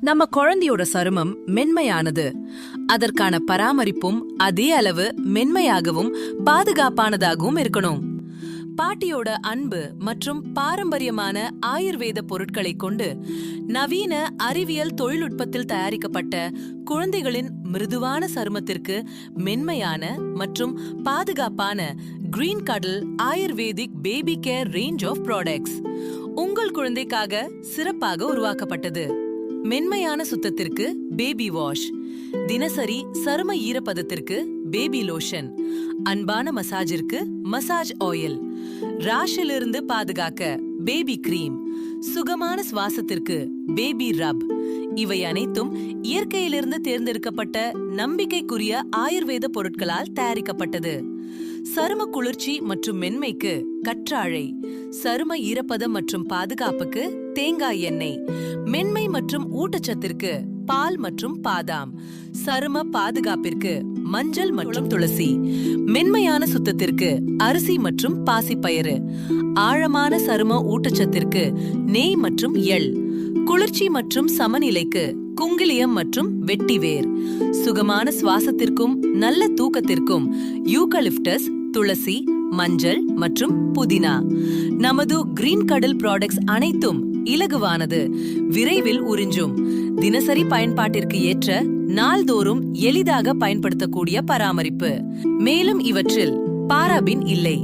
நம்ம குழந்தையோட சருமம் மென்மையானது. அதற்கான பராமரிப்பும் அதே அளவு மென்மையாகவும் பாதுகாப்பானதாகவும் இருக்கணும். பாட்டியோட அன்பு மற்றும் பாரம்பரியமான ஆயுர்வேத பொருட்களை கொண்டு நவீன அறிவியல் தொழில்நுட்பத்தில் தயாரிக்கப்பட்ட குழந்தைகளின் மிருதுவான சருமத்திற்கு மென்மையான மற்றும் பாதுகாப்பான கிரீன் கடல் ayurvedic baby care range of products உங்கள் குழந்தைக்காக சிறப்பாக உருவாக்கப்பட்டது. மென்மையான சுத்தத்திற்கு பேபி வாஷ், தினசரி சரும ஈரப்பதத்திற்கு பேபி லோஷன், அன்பான மசாஜிற்கு மசாஜ் ஆயில், ராஷிலிருந்து பாதுகாக்க பேபி கிரீம், சுகமான சுவாசத்திற்கு பேபி ரப். இவை அனைத்தும் இயற்கையிலிருந்து தேர்ந்தெடுக்கப்பட்ட நம்பிக்கைக்குரிய ஆயுர்வேத பொருட்களால் தயாரிக்கப்பட்டது. சரும குளிர்ச்சி மற்றும் மென்மைக்கு கற்றாழை, சரும ஈரப்பதம் மற்றும் பாதுகாப்புக்கு தேங்காய் எண்ணெய், மென்மை மற்றும் ஊட்டச்சத்திற்கு பால் மற்றும் பாதாம், சரும பாதுகாப்பிற்கு மஞ்சள் மற்றும் துளசி, மென்மையான சுத்தத்திற்கு அரிசி மற்றும் பாசிப்பயிறு, ஆழமான சரும ஊட்டச்சத்திற்கு நெய் மற்றும் எள், குளிர்ச்சி மற்றும் சமநிலைக்கு குங்கிலியம் மற்றும் வெட்டிவேர், சுகமான சுவாசத்திற்கும் நல்ல தூக்கத்திற்கும் யூகலிப்டஸ், துளசி, மஞ்சள் மற்றும் புதினா. நமது கிரீன் கடல் ப்ராடக்ட்ஸ் அனைத்தும் இலகுவானது, விரைவில் உறிஞ்சும், தினசரி பயன்பாட்டிற்கு ஏற்ற, நாள்தோறும் எளிதாக பயன்படுத்தக்கூடிய பராமரிப்பு. மேலும் இவற்றில் பாராபின் இல்லை,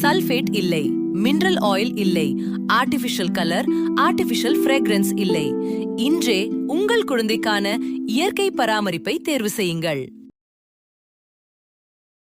சல்பேட் இல்லை, மினரல் ஆயில் இல்லை, ஆர்டிபிஷியல் கலர், ஆர்டிபிஷியல் ஃப்ரேக்ரன்ஸ் இல்லை. இன்றே உங்கள் குழந்தைக்கான இயற்கை பராமரிப்பை தேர்வு செய்யுங்கள்.